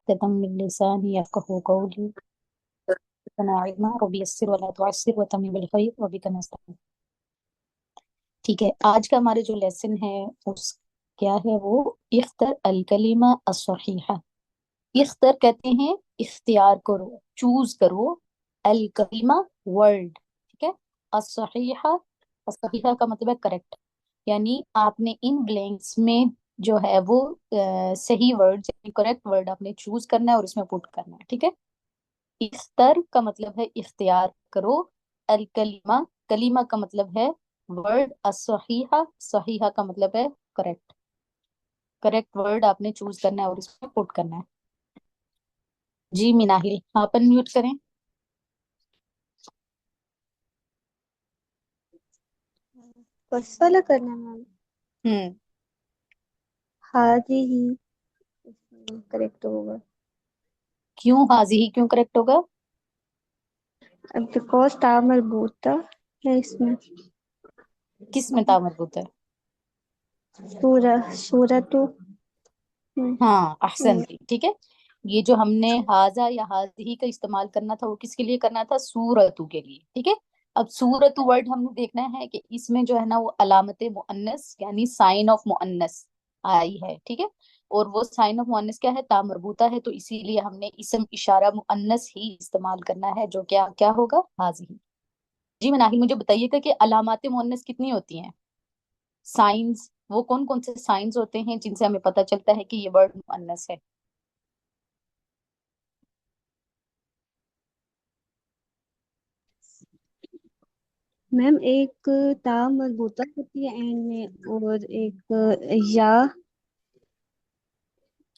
उक़्दतम मिन लिसानी यफ़क़हू क़ौली। रब्बना इल्मा रब्बी यस्सिर वला तुअस्सिर वतम्मिम बिल खैर व बिका नस्तईन। ठीक है, आज का हमारे जो लेसन है उस क्या है वो, इख्तर अल कलिमा अस्सहीहा। इख्तर कहते हैं इख्तियार करो, चूज करो, अल कलिमा वर्ड, ठीक है। अस्सहीहा, अस्सहीहा का मतलब है करेक्ट, यानी आपने इन ब्लैंक्स में जो है वो सही वर्ड, करेक्ट वर्ड आपने चूज करना है और इसमें पुट करना है, ठीक है। इख्तर का मतलब है इख्तियार करो, अल कलिमा, कलिमा का मतलब है वर्ड, असहीहा, सहीहा का मतलब है करेक्ट, करेक्ट वर्ड आपने चूज करना है और इसमें पुट करना है। जी मिनाहिल, आप अनम्यूट करें। फर्स्ट वाला करना है मैम। हम्म। हाजी ही करेक्ट होगा। क्यों हाजी ही क्यों करेक्ट होगा? अब बिकॉज ता मरबूता है इसमें। किस में ता मरबूत है? सूरा सूरा तो हाँ अहसन थी, ठीक है। ये जो हमने हाजा या हाजी का इस्तेमाल करना था वो किसके लिए करना था? सूरतु के लिए, ठीक है। अब सूरतु वर्ड हमने देखना है कि इसमें जो है ना वो अलामत मुअन्नस यानी साइन ऑफ मुअन्नस आई है, ठीक है। और वो साइन ऑफ मुअन्नस क्या है? ता मरबूता है, तो इसीलिए हमने इसम इशारा मुअन्नस ही इस्तेमाल करना है, जो क्या क्या होगा? हाजी। जी मनाही, मुझे बताइएगा कि अलामात मुअन्नस कितनी होती हैं? साइंस, वो कौन कौन से साइंस होते हैं जिनसे हमें पता चलता है कि ये वर्ड मुअन्नस है? मैम एक ता मरबूता होती है एंड में और एक या।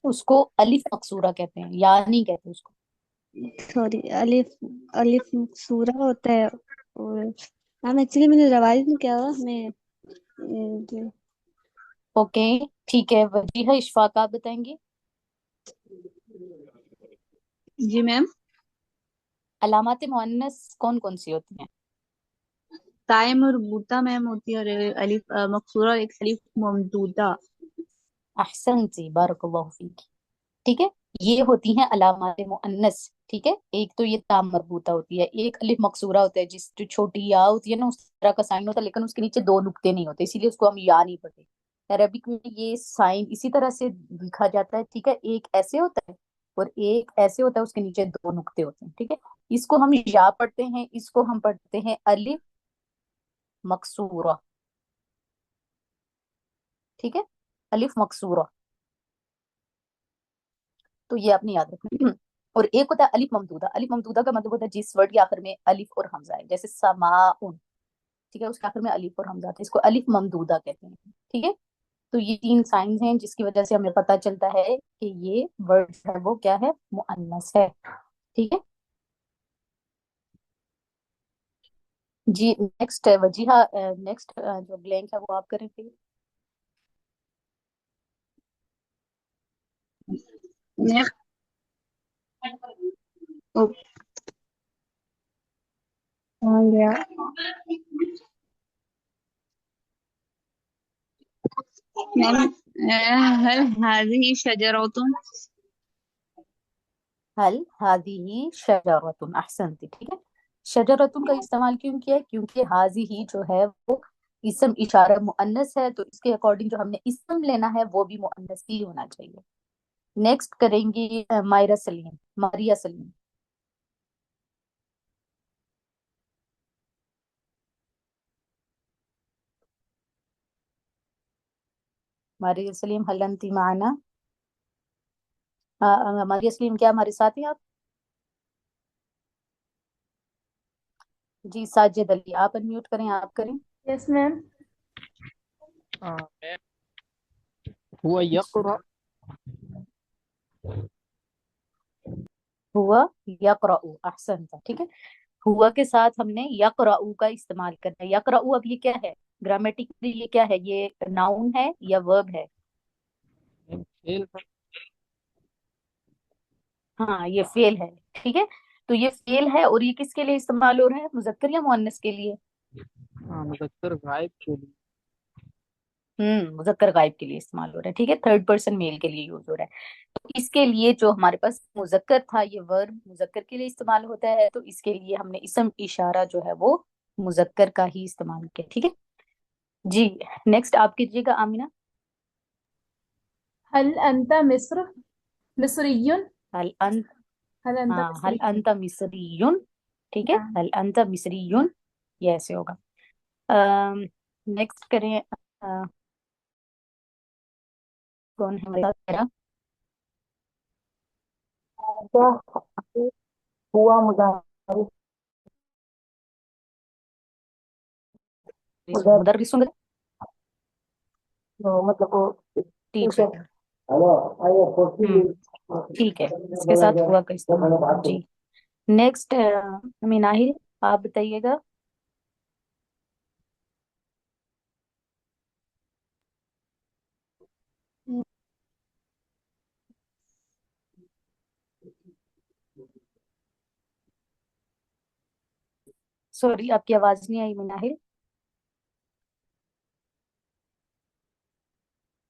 उसको अलिफ मकसूरा कहते हैं, या नहीं कहते उसको। सॉरी, अलिफ, अलिफ सूरा होता है। और मैम एक्चुअली मैंने रिवाइज नहीं किया हुआ मैं। ओके, ठीक है। वजीहा इशफाक आप बताएंगे। जी मैम। अलामात मुअन्नस कौन कौन सी होती हैं? ताए मरबूता मैम होती है और अलिफ मकसूरा और एक अलिफ ममदूदा। अहसन जी, बारकल्लाहु फीक, ठीक है। ये होती हैं अलामात मुअन्नस, ठीक है। एक तो ये ताम मरबूता होती है, एक अलिफ मकसूरा होता है, जिस जो छोटी या होती है ना उस तरह का साइन होता है, लेकिन उसके नीचे दो नुक्ते नहीं होते, इसीलिए उसको हम या नहीं पढ़ते। अरबिक में ये साइन इसी तरह से लिखा जाता है, ठीक है। एक ऐसे होता है और एक ऐसे होता है, उसके नीचे दो नुक्ते होते हैं, ठीक है। इसको हम या पढ़ते हैं, इसको हम पढ़ते हैं अलिफ मकसूरा, ठीक है। अलिफ मकसूरा, तो ये आपने याद रखना। और एक होता है अलिफ ममदूदा। अलिफ ममदूदा का मतलब होता है जिस वर्ड के आखिर में अलिफ और हमजा है, जैसे समाउन, ठीक है, उसके आखिर में अलिफ और हमजा है, इसको अलिफ ममदूदा कहते हैं, ठीक है। तो ये तीन साइंस हैं जिसकी वजह से हमें पता चलता है कि ये वर्ड है वो क्या है? मुअन्नस है, ठीक है। जी नेक्स्ट है वजीहा, नेक्स्ट जो ब्लैंक है वो आप करें प्लीज। नेक्स्ट। ओ, कहाँ गया मैम? हल हाजी शजरतुन। हल हादिही शजरतुन, अहसनती, ठीक है। शजरतुन का इस्तेमाल क्यों किया है? क्योंकि हाजी ही जो है वो इसम इशारा मुअन्नस है, तो इसके अकॉर्डिंग जो हमने इसम लेना है वो भी मुअन्नस ही होना चाहिए। नेक्स्ट करेंगे मायरा सलीम, मारिया सलीम। मारिया सलीम हल अंती माना? मारिया सलीम, क्या हमारे साथ हैं आप? जी साजिद अली, आप अनम्यूट करें, आप करें। Yes ma'am. हुआ यक़रा। हुआ यक़रअू, अहसन था, ठीक है। हुआ के साथ हमने यक़रअू का इस्तेमाल करना है। यक़रअू, अब ये क्या है? ग्रामेटिकली ये क्या है? ये नाउन है या वर्ब है? फेल है। हाँ ये फेल है, ठीक है। तो ये फेल है और ये किसके लिए इस्तेमाल हो रहा है? मुजक्कर या मुअन्नस के लिए? हाँ, मुज़क्कर गायब के लिए। मुजक्कर गायब के लिए इस्तेमाल हो रहा है, ठीक है, थर्ड पर्सन मेल के लिए यूज हो रहा है। तो इसके लिए जो हमारे पास मुजक्कर था, ये वर्ब मुजक्कर के लिए इस्तेमाल होता है, तो इसके लिए हमने इसम इशारा जो है वो मुजक्कर का ही इस्तेमाल किया, ठीक है जी। नेक्स्ट आप कीजिएगा आमिना। हल अंत मिस्र मिस्रियुन। हल अंत, हल अंत हाँ, हल मिस्रियुन। अंत मिस्रियुन, ठीक है, हाँ। हल अंत मिस्रियुन, ये ऐसे होगा। नेक्स्ट करें, कौन है हमारे साथ मेरा? क्या हुआ मुजाहिर उधर मुदर्रिस, मतलब वो टीचर। टीचर। हेलो आइए ठीक है, इसके साथ हुआ का इस्तेमाल जी। नेक्स्ट मिनाहिल, आप बताइएगा। सॉरी, आपकी आवाज नहीं आई मिनाहिल।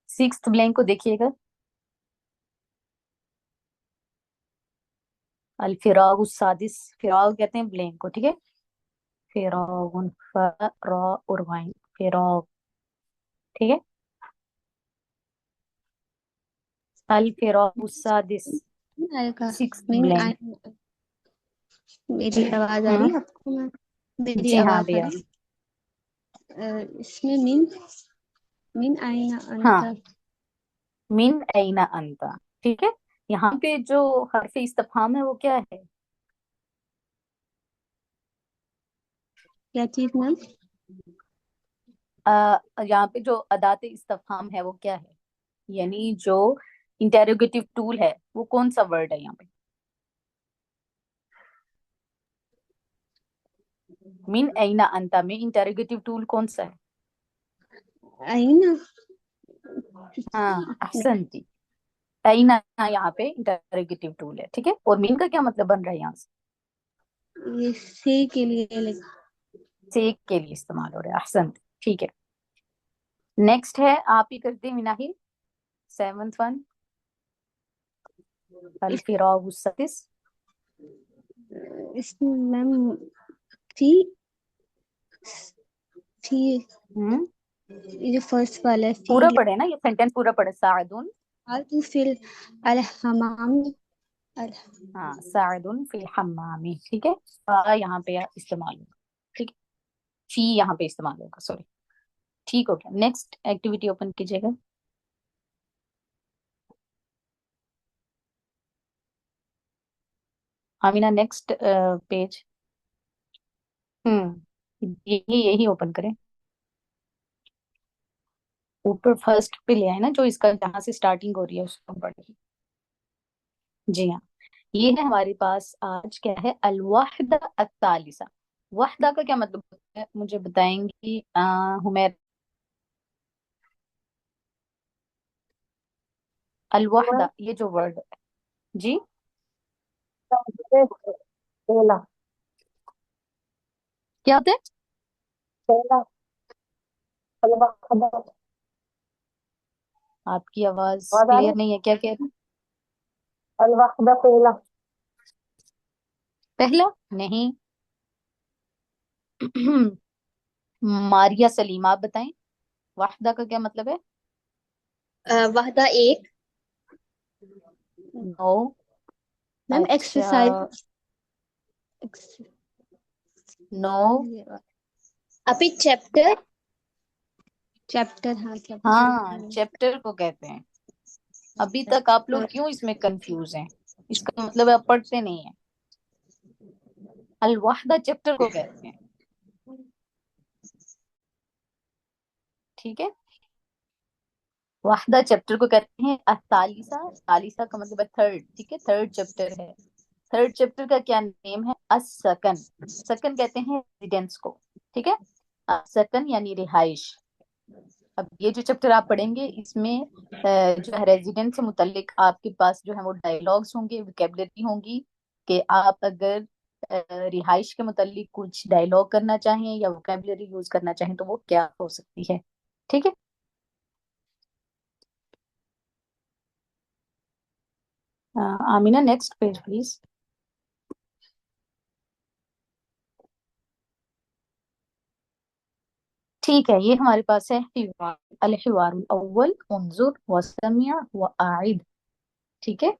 सिक्स्थ ब्लैंक को देखिएगा, अल फिराग सादिस, फिराग कहते हैं ब्लैंक को, ठीक है, फिरागुन, फरा और वाइन, फिराग, ठीक है, अल फिराग सादिस, नहीं आएगा। Sixth mean blank. आई, मेरी आवाज आ रही हम्म, है आपको? मेरी जी हाँ आवाज आ भैया। रही इसमें मीन, मीन आई ना हाँ, अंतर। मिन ऐना अंता, ठीक है। यहाँ पे जो हर्फ इस्तफहाम है वो क्या है? क्या चीज मैम? यहाँ पे जो अदाते इस्तफहाम है वो क्या है, यानी जो इंटेरोगेटिव टूल है वो कौन सा वर्ड है यहाँ पे? मिन ऐना अंता में इंटेरोगेटिव टूल कौन सा है? आई ना। हाँ, अहसनती, ऐना यहाँ पे इंटेरोगेटिव टूल है, ठीक है, और मिन का क्या मतलब बन रहा है यहाँ से? ये से के लिए से के लिए इस्तेमाल हो रहा है, अहसनती, ठीक है। नेक्स्ट है, आप ही करते हैं मिनाहिल, सेवंथ वन, अल फिरागु सदिस। इसमें मैम थी थी, हम्म, ये जो फर्स्ट वाला है पूरा फील, पढ़े ना, ये सेंटेंस पूरा पढ़े, साइदुन, तू फिल अल हमाम, अल हाँ, साइदुन फिल हम्मामी, ठीक है, यहाँ पे इस्तेमाल होगा, ठीक है, फी यहाँ पे इस्तेमाल होगा, सॉरी, ठीक हो गया। नेक्स्ट एक्टिविटी ओपन कीजिएगा। आमीना नेक्स्ट पेज, यही यही ओपन करें, ऊपर फर्स्ट पे ले आए ना, जो इसका जहां से स्टार्टिंग हो रही है उसको पढ़िए। जी हाँ, ये है हमारे पास आज क्या है, अल वाहिदा अत्तालिसा। वाहिदा का क्या मतलब होता है मुझे बताएंगी हुमैर? अल वाहिदा ये जो वर्ड है जी, पहला क्या होता है? पहला अलवाहदा आपकी आवाज आवाज आ रही क्लियर नहीं है, क्या कह रहे हैं? अलवाहदा पहला पहला नहीं। मारिया सलीमा, आप बताएं, वाहिदा का क्या मतलब है? वाहदा एक। नो। मैम अच्छा, एक्सरसाइज, नो। अभी चैप्टर, चैप्टर हाँ हाँ, चैप्टर। चैप्टर को कहते हैं। अभी तक आप लोग क्यों इसमें कंफ्यूज हैं? इसका मतलब है आप पढ़ते नहीं है। अल वाहिदा चैप्टर को कहते हैं, ठीक है, वाहिदा चैप्टर को कहते हैं। अतालिसा, तालिसा का मतलब है थर्ड, ठीक है, थर्ड चैप्टर है। थर्ड चैप्टर का क्या नेम है? असकन, सकन कहते हैं रेजिडेंस को, ठीक है, सकन यानी रिहाइश। अब ये जो चैप्टर आप पढ़ेंगे इसमें जो है रेजिडेंस से मुतल्लिक आपके पास जो है वो डायलॉग्स होंगे, वोकेबलरी होंगी, कि आप अगर रिहाइश के मुतल्लिक कुछ डायलॉग करना चाहें या वोकेबलरी यूज करना चाहें तो वो क्या हो सकती है, ठीक है। Amina next page please. ठीक है, ये हमारे पास है हिवार, अल हिवारुल अव्वल उन्जुर वसमिया व आइद। ठीक है,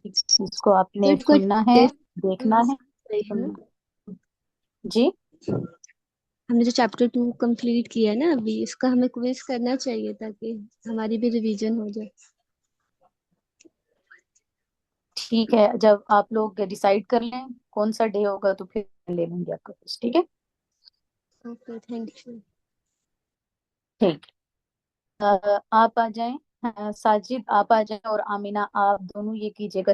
इसको आपने डेट को सुनना है, डेट देखना है, सही है ना? सुनना। जी हमने जो चैप्टर 2 कंप्लीट किया है ना अभी, इसका हमें क्विज करना चाहिए ताकि हमारी भी रिवीजन हो जाए। ठीक है, जब आप लोग डिसाइड कर लें कौन सा डे होगा तो फिर ले लेंगे आपका quiz, ठीक है। Okay, thank you. ठीक, आप आ जाएं, साजिद आप आ जाएं और आमिना आप दोनों ये कीजिएगा।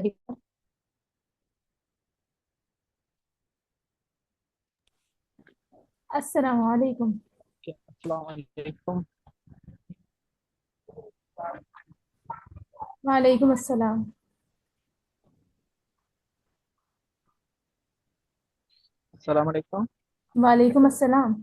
अस्सलाम वालेकुम। अस्सलाम वालेकुम। वालेकुम अस्सलाम। अस्सलाम वालेकुम। वालेकुम अस्सलाम।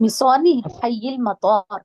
मिसौनी हय्यिल मतार।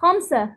5.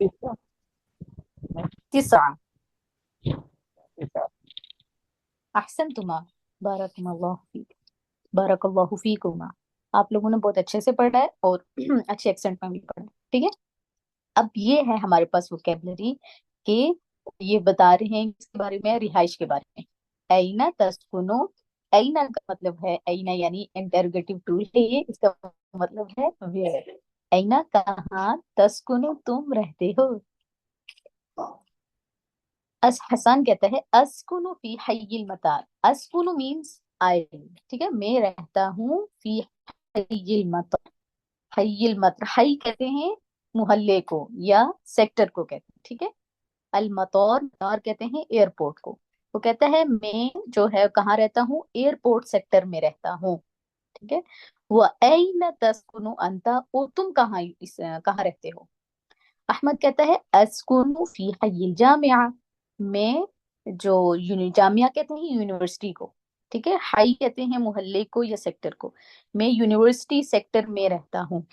9. तिस्आ। 9. अहसनतुमा, बारकल्लाहु फीक, बारकल्लाहु फीकुमा। आप लोगों ने बहुत अच्छे से पढ़ा है और अच्छे एक्सेंट में भी पढ़ा है, ठीक है। अब ये है हमारे पास वोकेबलरी के, ये बता रहे हैं इसके बारे में, रिहाइश के बारे में। ऐना तस्कुनो, ऐना का मतलब है, ऐना यानी इंटरोगेटिव टूल है ये, इसका मतलब है वेयर। ऐना कहाँ, तस्कुनो तुम रहते हो। हसन कहता है अस्कुनु फी हय्यिल मतार। अस्कुनु मीन्स आई, ठीक है, मैं रहता हूँ फी हय्यिल मतार। हय्यिल मतार, हई कहते हैं मोहल्ले को या सेक्टर को कहते हैं, ठीक है। अल मतार, मतार कहते हैं एयरपोर्ट को। वो कहता है मैं जो है कहाँ रहता हूँ, एयरपोर्ट सेक्टर में रहता हूँ, ठीक है। वो ऐन तस्कुनु अंता, और तुम कहाँ, इस कहाँ रहते हो। अहमद कहता है अस्कुनु फी हय्यिल जामिया, मैं जो जामिया कहते हैं यूनिवर्सिटी को, ठीक है। हाई कहते हैं मोहल्ले को या सेक्टर को, मैं यूनिवर्सिटी सेक्टर में रहता हूँ।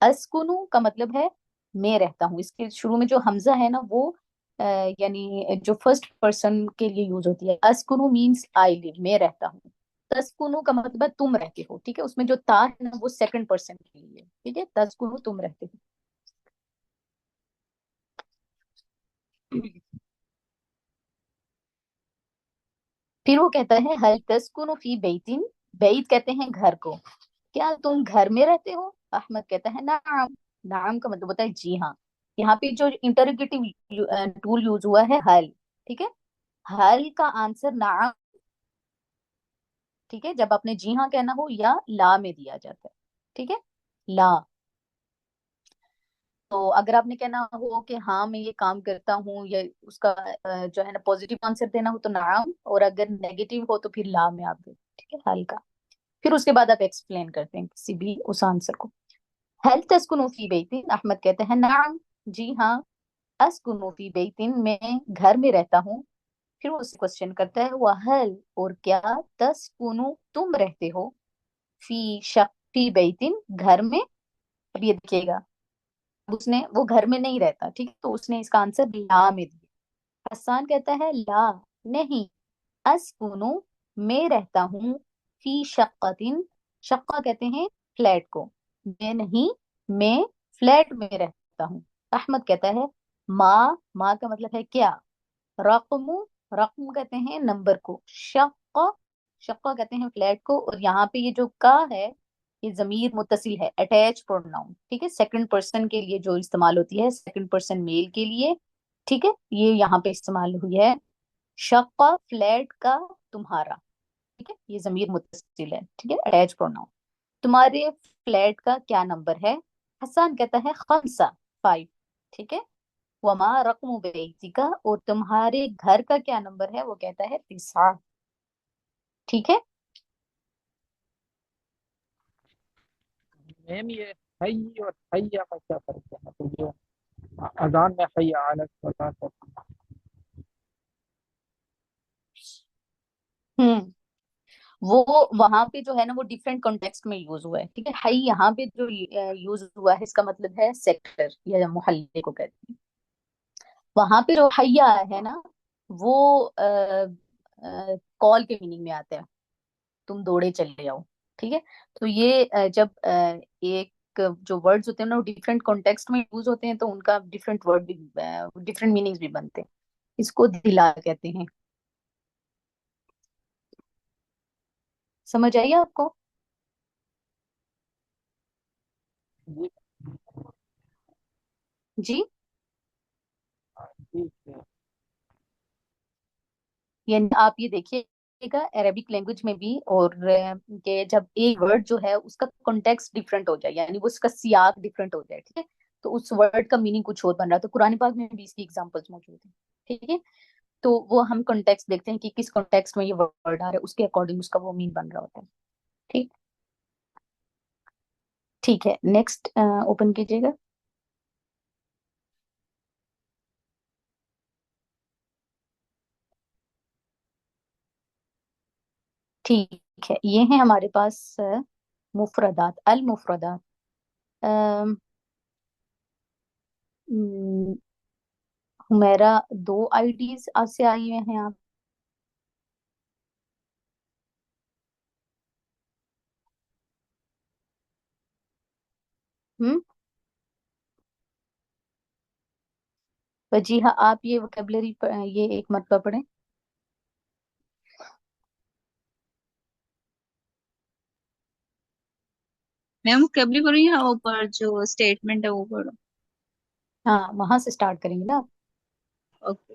अस्कुनु का मतलब है मैं रहता हूँ, इसके शुरू में जो हमजा है ना वो यानी जो फर्स्ट पर्सन के लिए यूज होती है। अस्कुनु मीन्स आई लिव, मैं रहता हूँ। तस्कुनु का मतलब है तुम रहते हो, ठीक है, उसमें जो ता है ना वो सेकंड पर्सन के लिए, ठीक है। तस्कुनु तुम रहते हो। फिर वो कहता है हल तस्कुनु फी बैतिन, बैत कहते हैं घर को, क्या तुम घर में रहते हो। अहमद कहता है नाम, नाम का मतलब होता है जी हाँ। यहाँ पे जो इंटरोगेटिव टूल यूज हुआ है हल, ठीक है। हल का आंसर नाम, ठीक है, जब आपने जी हाँ कहना हो या ला में दिया जाता है, ठीक है, ला। तो अगर आपने कहना हो कि हाँ मैं ये काम करता हूँ, या उसका जो है ना पॉजिटिव आंसर देना हो तो नाम, और अगर नेगेटिव हो तो फिर ला में आप दे, ठीक है, हल का। फिर उसके बाद आप एक्सप्लेन करते हैं किसी भी उस आंसर को। हल तस्कुनु फी बैतिन, अहमद कहते हैं नाम, जी हाँ। अस्कुनु फी बैतिन, मैं घर में रहता हूँ। फिर वो उससे क्वेश्चन करता है वहल, और क्या, तस्कुनु तुम रहते हो, फी बैतिन घर में। अब ये देखिएगा, अब उसने, वो घर में नहीं रहता, ठीक है, तो उसने इसका आंसर ला में दिया। हसान कहता है ला, नहीं। अस्कुनु, मैं रहता हूँ, फी शक्कतिन, शक्का कहते हैं फ्लैट को, मैं नहीं, मैं फ्लैट में रहता हूँ। अहमद कहता है माँ का मतलब है क्या। रकमु, रकम कहते हैं नंबर को। शक्का, शक्का कहते हैं फ्लैट को, और यहाँ पे ये जो का है ये जमीर मुत्तसिल है, अटैच प्रोनाउन, ठीक है, सेकंड पर्सन के लिए जो इस्तेमाल होती है, सेकंड पर्सन मेल के लिए, ठीक है, ये यहाँ पे इस्तेमाल हुई है। शक्का फ्लैट का तुम्हारा, ठीक है, ये जमीर मुत्तसिल है, ठीक है, अटैच प्रोनाउन। तुम्हारे फ्लैट का क्या नंबर है। हसन कहता है खमसा, 5। ठीक है। वमा रकम बैतिका, और तुम्हारे घर का क्या नंबर है, वो कहता है 9। ठीक है। मैम ये हई और हैया में क्या फर्क है? मतलब जो अजान में हैया अलग होता है। हम्म। वो वहां पे जो है ना, वो डिफरेंट कॉन्टेक्स्ट में यूज हुआ है। ठीक है। हाई यहाँ पे जो यूज हुआ है, इसका मतलब है सेक्टर या मोहल्ले को कहते हैं। वहां पे जो हैया है ना, वो कॉल के मीनिंग में आता है, तुम दौड़े चले जाओ। ठीक है। तो ये जब एक जो वर्ड्स होते हैं ना, वो डिफरेंट कॉन्टेक्स्ट में यूज होते हैं, तो उनका डिफरेंट वर्ड भी, डिफरेंट मीनिंग्स भी बनते हैं। इसको दिला कहते हैं। समझ आई आपको? जी। जी। ठीक है। यानी आप ये देखिएगा अरेबिक लैंग्वेज में भी, और कि जब एक वर्ड जो है उसका कॉन्टेक्स्ट डिफरेंट हो जाए, यानी वो उसका सियाक डिफरेंट हो जाए। ठीक है। तो उस वर्ड का मीनिंग कुछ और बन रहा है। तो कुरान पाक में भी इसकी एग्जांपल्स मौजूद हैं। ठीक है। तो वो हम कॉन्टेक्स्ट देखते हैं कि किस कॉन्टेक्स्ट में ये वर्ड आ रहा है, उसके अकॉर्डिंग उसका वो मीन बन रहा होता है। ठीक। ठीक है। नेक्स्ट ओपन कीजिएगा। ठीक है। ये है हमारे पास मुफरदात, अल मुफरदात। हुमेरा, 2 आईडीज से आई हुए हैं आप। हम्म। वजीहा, आप ये वोकेबलरी ये एक मरतबा पढ़ें। मैम कैबली पढ़ो या ऊपर जो स्टेटमेंट है वो पढ़ो? हाँ, वहां से स्टार्ट करेंगे ना आप। ओके।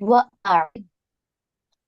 वअद।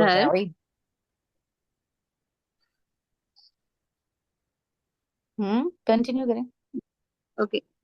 घर। अईद। कंटिन्यू करें। ओके।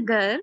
घर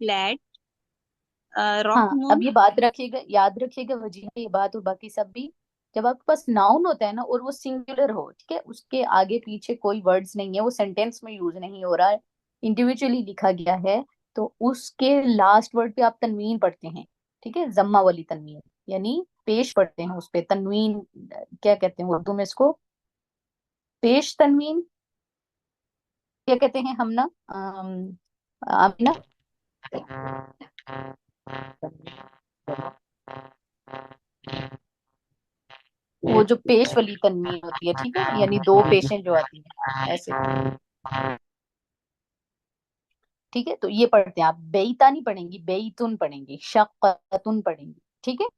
फ्लैट हाँ, रकम। अब ये बात रखिएगा, याद रखिएगा वजीहा, ये बात और बाकी सब भी। जब आपके पास नाउन होता है ना, और वो सिंगुलर हो, ठीक है, उसके आगे पीछे कोई वर्ड्स नहीं है, वो सेंटेंस में यूज नहीं हो रहा है, इंडिविजुअली लिखा गया है, तो उसके लास्ट वर्ड पे आप तनवीन पढ़ते हैं। ठीक है। जम्मा वाली तनवीन, यानी पेश पढ़ते हैं उस पे तनवीन। क्या कहते हैं उर्दू में इसको? पेश तनवीन। क्या कहते हैं हम ना, आमिना? वो जो पेश वाली तनवीन होती है, ठीक है, यानी 2 पेशें जो आती हैं ऐसे। ठीक है। तो ये पढ़ते हैं आप, बेईता नहीं पढ़ेंगी, बेईतुन पढ़ेंगी, शक्कतुन पढ़ेंगी। ठीक है।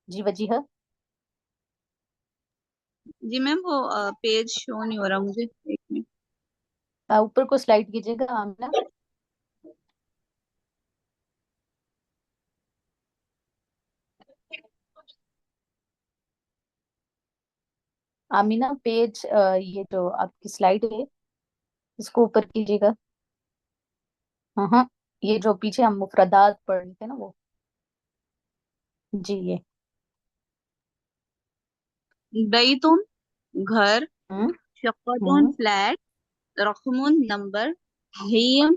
जी वजीहा। जी मैम वो पेज शो नहीं हो रहा मुझे, एक मिनट। ऊपर को स्लाइड कीजिएगा आमिना। आमिना पेज, ये जो आपकी स्लाइड है, इसको ऊपर कीजिएगा। हाँ हाँ, ये जो पीछे हम मुफरदात पढ़ रहे थे ना, वो। जी ये। बैतुन घर, हम्म। शक्कतुन हम्म। फ्लैट, रकमुन नंबर, हियम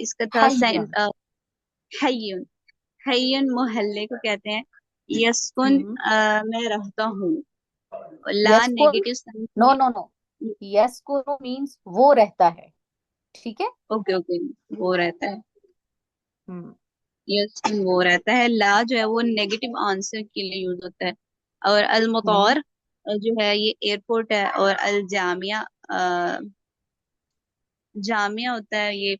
इसका था हय्यन। हय्युन। हय्युन मोहल्ले को कहते हैं। यस्कुन हम्म। मैं रहता हूँ। ला यस्कुन। नेगेटिव सेंस नो में। नो नो, यस्कुन मीन्स वो रहता है। ठीक है। ओके ओके, वो रहता है। हम्म। यस्कुन वो रहता है। ला जो है वो नेगेटिव आंसर के लिए यूज होता है। और अल हम्म। मुतौर जो है ये एयरपोर्ट है। और अल जामिया जामिया होता है ये।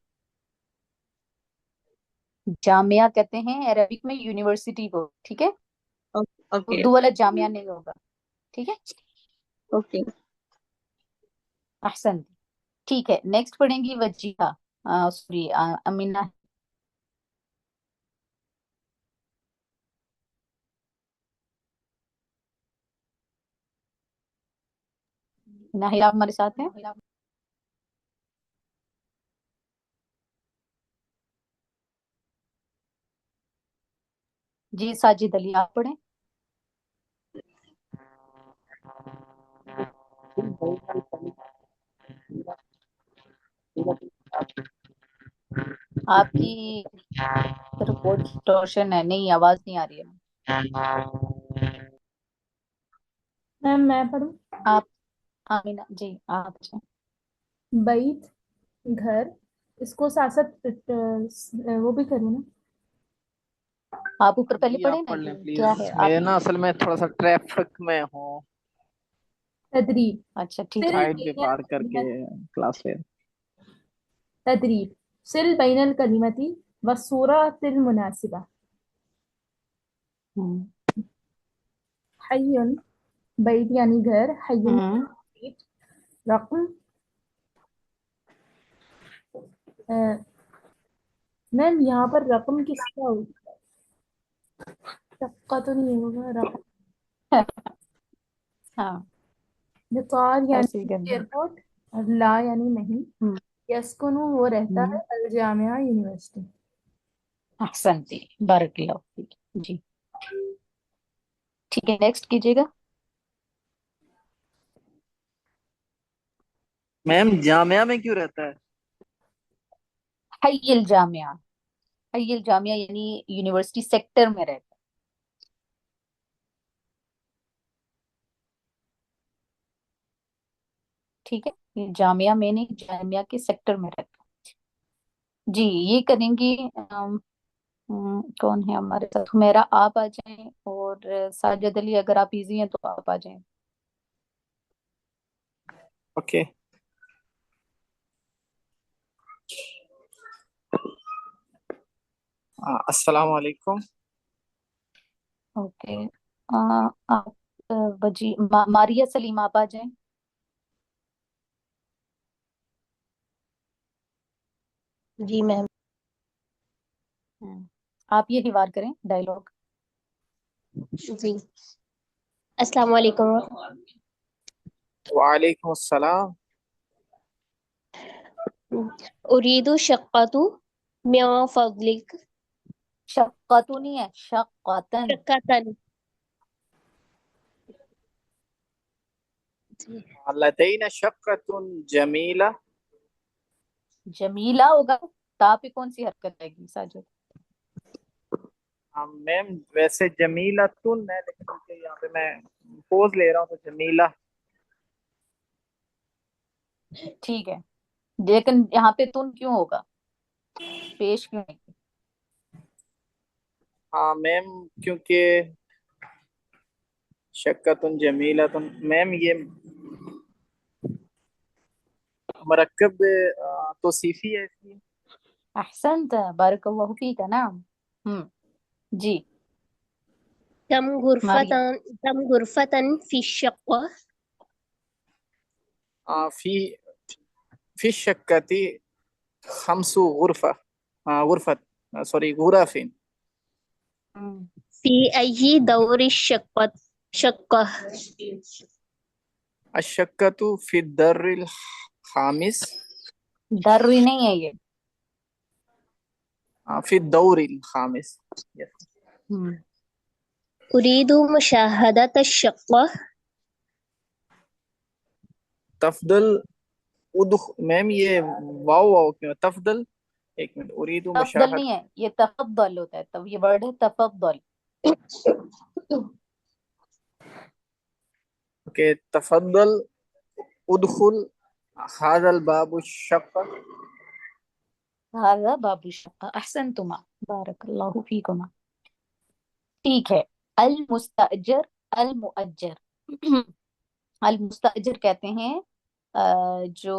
जामिया कहते हैं अरबिक में यूनिवर्सिटी को। ठीक है। ओके उर्दू वाला जामिया नहीं होगा। ठीक है। ओके। अहसन। ठीक है, नेक्स्ट पढ़ेंगी वजीहा, सॉरी अमीना। नाहिरा हमारे साथ हैं? जी साजिद अली आप पढ़ें। आपकी तरफ बहुत डिस्टॉर्शन है, नहीं आवाज नहीं आ रही है। मैम मैं पढ़ूँ? आप आमीना जी आप अच्छा। बैत, घर, इसको साथ साथ वो भी करूँ ना? आप ऊपर पहले जी पढ़े आप ना, पढ़ लें ये क्या प्लीज, है आप। मेरे ना असल में थोड़ा सा ट्रैफिक में हूँ, तदरीब। अच्छा ठीक है। सिल साइड पे बैनल पार करके कलिमत क्लास में। तदरीब। सिल बैनल कलिमती वसूरतिल मुनासिबा। हम्म हय्युन, बैत यानी घर, हय्युन हम्म बैत, रकम। मैम यहाँ पर रकम किसका होगा? शक्का तो नहीं होगा रकम। हाँ बितार ऐसे ही यानी करना। एयरपोर्ट, और ला यानी नहीं। हम्म यस्कुनु वो रहता है हम्म अल जामिया यूनिवर्सिटी। अहसनती बारकल्लाहु फीक। जी ठीक है, नेक्स्ट कीजिएगा। मैम जामिया में क्यों रहता है? हय्यिल जामिया, हय्यिल जामिया यानी यूनिवर्सिटी सेक्टर में रहता है। ठीक है, ये जामिया में नहीं, जामिया के सेक्टर में रहता है। जी ये करेंगी। कौन है हमारे साथ, हुमेरा आप आ जाएं, और साजिद अली अगर आप इजी हैं तो आप आ जाएं। ओके। अस्सलाम वालेकुम। ओके आप मारिया सलीम आप आ जाएं। जी मैम। आप ये हिवार करें डायलॉग। जी। अस्सलाम वालेकुम। वालेकुम अस्सलाम। उरीदु शक्कतु मिया फज़लिक। शक्कतू नहीं है, शक्कतन। शक्कतन। जी। लदैना शक्कतुन जमीला। जमीला होगा, ता पे कौन सी हरकत आएगी साजिद। मैम वैसे जमीला तुन है, लेकिन क्योंकि यहाँ पे मैं पोज ले रहा हूँ तो जमीला। ठीक है, लेकिन यहाँ पे तुन क्यों होगा, पेश क्यों नहीं। हाँ मैम, क्योंकि शक्कतुन जमीला तुन मैम ये मरकब तौसीफी है इसलिए। अहसनत बारकल्लाहु फीक है ना। जी कम मारिया। गुरफतन कम गुरफतन फी शक्का। फी फी शक्कती खमसु गुरफा, गुरफत, सॉरी गुराफिन। हम्म, फी अय्यी दौरि शक्कत शक्का। अशक्कतु फी दर्रिल खामिस। दर्री नहीं है ये। फी दौरिल खामिस। यस। हम्म उरीदु मुशाहदत शक्का। तफदल उदख मैम ये वाव वाव क्यों तफदल। एक मिनट, उरीदु तफदल मुशाहद। नहीं है, ये तफद्दल होता है, तब ये वर्ड है तफद्दल। ओके, तफदल उदखुल हादल बाबु शक्का। हाजा बाबू शक्का अहसनतुमा बारकल्लाहु फीकुमा। ठीक है, अल मुस्तअजर, अल मुअज्जर। अल मुस्तअजर कहते हैं जो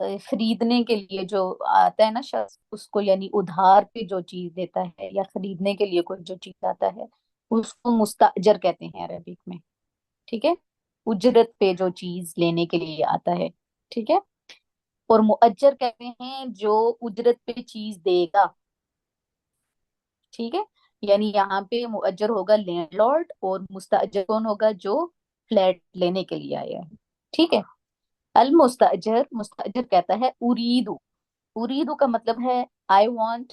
खरीदने के लिए जो आता है ना शख्स, उसको यानी उधार पे जो चीज देता है या खरीदने के लिए कोई जो चीज आता है, उसको मुस्तअजर कहते हैं अरबिक में। ठीक है, उजरत पे जो चीज लेने के लिए आता है। ठीक है। और मुअज्जर कहते हैं जो उजरत पे चीज देगा। ठीक है। यानी यहाँ पे मुअज्जर होगा लैंडलॉर्ड, और मुस्तअजर कौन होगा? जो फ्लैट लेने के लिए आया है। ठीक है। अल मुस्तअजर, मुस्तअजर कहता है उरीदु। उरीदु का मतलब है आई वांट,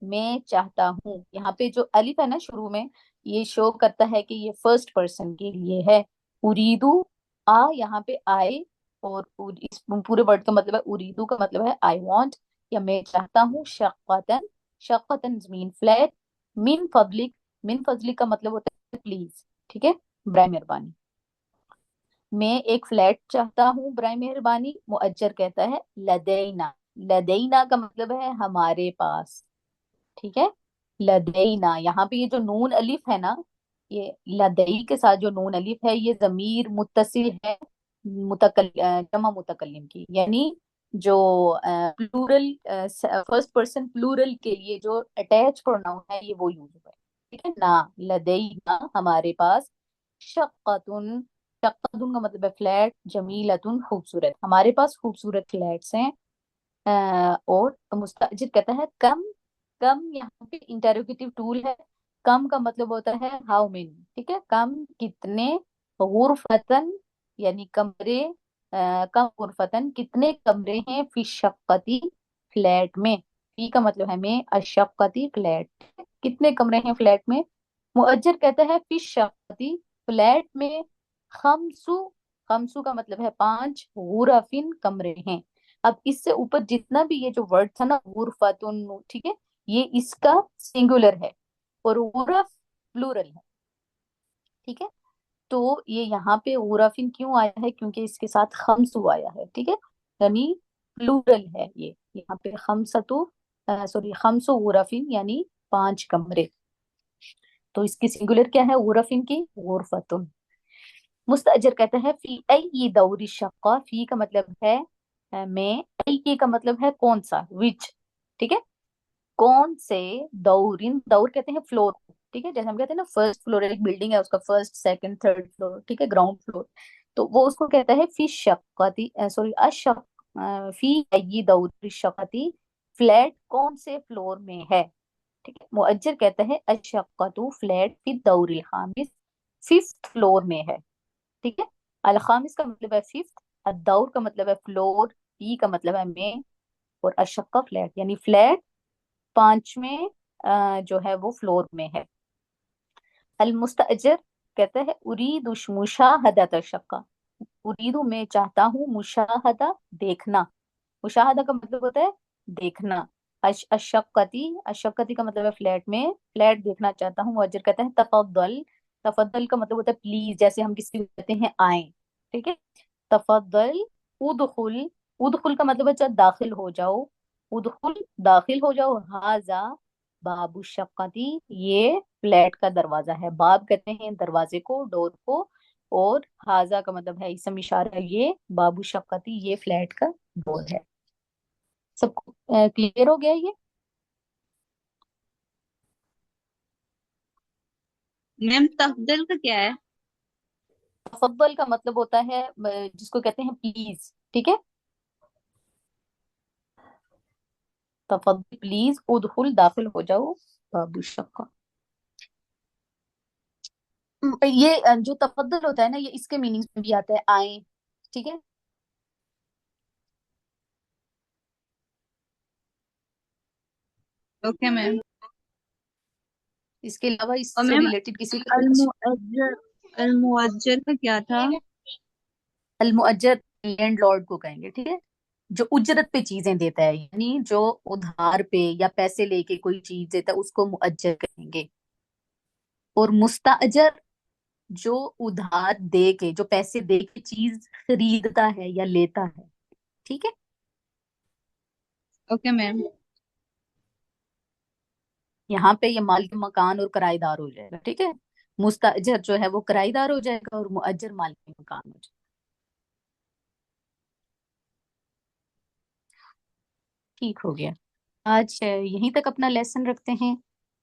मैं चाहता हूँ। यहाँ पे जो अलिफ है ना शुरू में, ये शो करता है कि ये फर्स्ट पर्सन के लिए है। उरीदु, आ यहाँ पे आई, और इस पूरे वर्ड का मतलब है, उरीदु का मतलब है आई वांट या मैं चाहता हूँ। शक्कतन, शक्कतन मीन फ्लैट। मिन फजलिक, मिन फजलिक का मतलब होता है प्लीज। ठीक है, बराए मेहरबानी। मैं एक फ्लैट चाहता हूँ बराए मेहरबानी। मुअज्जर कहता है लदैना, लदैना का मतलब है हमारे पास। ठीक है। लदैना, यहाँ पे ये जो नून अलिफ है ना, ये लदई के साथ जो नून अलिफ है, ये जमीर मुत्तसिल है जमा मुतकल्लिम की, यानी जो प्लूरल, फर्स्ट पर्सन प्लूरल के लिए जो अटैच प्रोनाउन है, ये वो यूज हुआ है। ठीक है ना, लदैना हमारे पास। शक्कतुन, शक्कतुन का मतलब है फ्लैट। जमीलतुन खूबसूरत, हमारे पास खूबसूरत फ्लैट्स हैं। और मुस्ताजिर कहता है कम, कम यहाँ पे इंटेरोगेटिव टूल है। कम का मतलब होता है हाउ मेनी। ठीक है, कम कितने। गुरफतन यानी कमरे, कम गुरफतन कितने कमरे हैं। फी शक्कती फ्लैट में। फी का मतलब है में, अशक्कती फ्लैट, कितने कमरे हैं फ्लैट में। मुअज्जर कहता है फी शक्कती फ्लैट में। खमसु, खमसु का मतलब है पांच। गुरफिन कमरे हैं। अब इससे ऊपर जितना भी ये जो वर्ड था ना गुरफतुन, ठीक है, ये इसका सिंगुलर है, और गुरफ प्लूरल है। ठीक है। तो ये यहाँ पे गुरफिन क्यों आया है? क्योंकि इसके साथ खम्सु आया है। ठीक है, यानी प्लूरल है ये। यहाँ पे खमसतु, सॉरी, खम्सु गुरफिन यानी पांच कमरे। तो इसकी सिंगुलर क्या है गुरफिन की? गुरफतुन। मुस्तअजर कहता है फी अय्यि दौरी शक्का। फी का मतलब है में, अय्यि का मतलब है कौन सा, विच। ठीक है, कौन से। दौरिन, दौर कहते हैं फ्लोर। ठीक है, जैसे हम कहते हैं ना फर्स्ट फ्लोर, एक बिल्डिंग है उसका फर्स्ट सेकंड थर्ड फ्लोर, ठीक है, ग्राउंड फ्लोर। तो वो उसको कहता है फी शक्कती, सॉरी अशक, फी अय्यि दौरी शक्कती, फ्लैट कौन से फ्लोर में है। ठीक है, मुअज्जर कहता है अशक्कतु फ्लैट फी दौरिल खामिस, फिफ्थ फ्लोर में है। ठीक है, अल खामिस का मतलब है फिफ्थ, अद्दौर का मतलब है फ्लोर, ई का मतलब है में, और अशक्का फ्लैट यानी फ्लैट पांचवें जो है वो फ्लोर में है। अल मुस्तअजर कहता है उरीदु मुशाहदत शक्का। उरीदु मैं चाहता हूँ, मुशाहदा देखना। मुशाहदा का मतलब होता है देखना। अशक्कती, अशक्कती का मतलब है फ्लैट में, फ्लैट देखना चाहता हूँ। मुअज्जर कहता है तफद्दल, तफद्दल का मतलब होता है प्लीज, जैसे हम किसी को कहते हैं आए। ठीक है, तफद्दल। उदखुल, उदखुल का मतलब है चाहे दाखिल हो जाओ। उदखुल दाखिल हो जाओ। हाजा बाबू शक्कती, ये फ्लैट का दरवाजा है। बाब कहते हैं दरवाजे को, डोर को। और हाजा का मतलब है इसम इशारा, ये बाबू शक्कती ये फ्लैट का डोर है। सबको क्लियर हो गया ये? मैम तफदल का क्या है? तफद्दल का मतलब होता है जिसको कहते हैं प्लीज। ठीक है, तफद्दल प्लीज, उदखुल दाखिल हो जाओ, बाबू शक्का। ये जो तफद्दल होता है ना, ये इसके मीनिंग में भी आता है आए। ठीक है, ओके मैम। इसके अलावा और इससे मैम रिलेटेड किसी का कुछ? अलमुअज्जर, अलमुअज्जर का क्या था? अल मुअज्जर लैंडलॉर्ड को कहेंगे। ठीक है, जो उजरत पे चीजें देता है, यानी जो उधार पे या पैसे लेके कोई चीज देता है, उसको मुअज्जर कहेंगे। और मुस्ताअजर जो उधार दे के, जो पैसे दे के चीज खरीदता है या लेता है। ठीक है, ओके मैम। यहाँ पे ये मालिक मकान और किराएदार हो जाएगा। ठीक है, मुस्ताअजर जो है वो किराएदार हो जाएगा, और मुअज्जर मालिक मकान हो जाएगा। ठीक हो गया। आज यहीं तक अपना लेसन रखते हैं,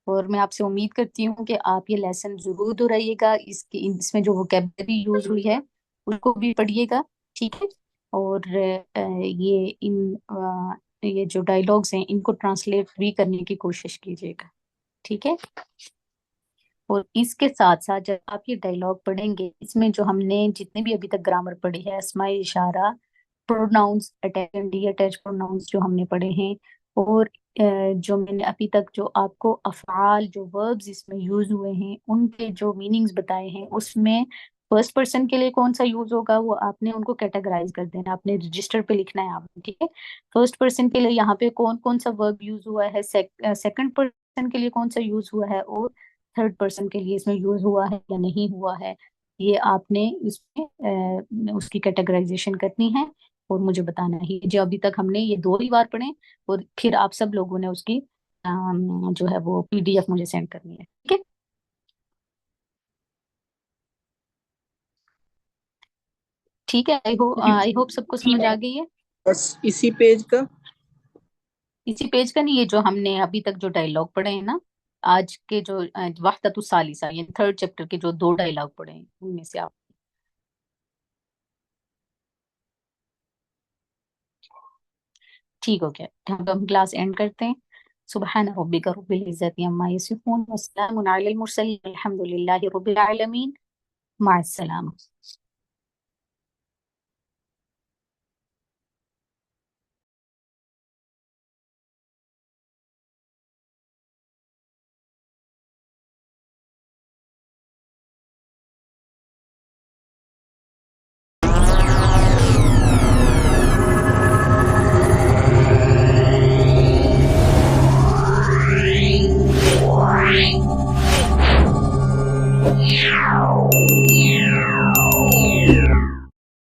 और मैं आपसे उम्मीद करती हूँ कि आप ये लेसन जरूर दोहराइएगा। इसकी इसमें जो वोकेबलरी यूज हुई है उसको भी पढ़िएगा। ठीक है, और ये जो डायलॉग्स हैं इनको ट्रांसलेट भी करने की कोशिश कीजिएगा, ठीक है। और इसके साथ साथ जब आप ये डायलॉग पढ़ेंगे, इसमें जो हमने जितने भी अभी तक ग्रामर पढ़ी है, अस्माए इशारा, pronouns, attach and detach pronouns जो हमने पढ़े हैं, और जो मैंने अभी तक जो आपको अफ़आल जो वर्ब्स इसमें यूज हुए हैं उनके जो मीनिंग्स बताए हैं, उसमें फर्स्ट पर्सन के लिए कौन सा यूज होगा वो आपने उनको कैटेगराइज कर देना, आपने रजिस्टर पे लिखना है आपने, ठीक है। फर्स्ट पर्सन के लिए यहाँ पे कौन कौन सा वर्ब यूज हुआ है, सेकंड पर्सन के लिए कौन सा यूज हुआ है, और थर्ड पर्सन के लिए इसमें यूज हुआ है या नहीं हुआ है, ये आपने इसमें उसकी कैटेगराइजेशन करनी है और मुझे बताना है। जो अभी तक हमने ये 2 ही बार पढ़े, और फिर आप सब लोगों ने उसकी जो है वो पीडीएफ मुझे सेंड करनी है, ठीक है। ठीक है, आई होप सबको समझ आ गई है। बस इसी पेज का। इसी पेज का नहीं, ये जो हमने अभी तक जो डायलॉग पढ़े हैं ना, आज के जो वहदतु सालिसा यानी थर्ड चैप्टर के जो 2 डायलॉग पढ़े हैं उनमें से आप, ठीक हो गया। अब हम क्लास एंड करते हैं। सुबहान रब्बिका रब्बिल इज्जति अम्मा यसिफून व सलामुन अलल मुरसलीन वल्हम्दुलिल्लाहि रब्बिल आलमीन। माअस्सलामा।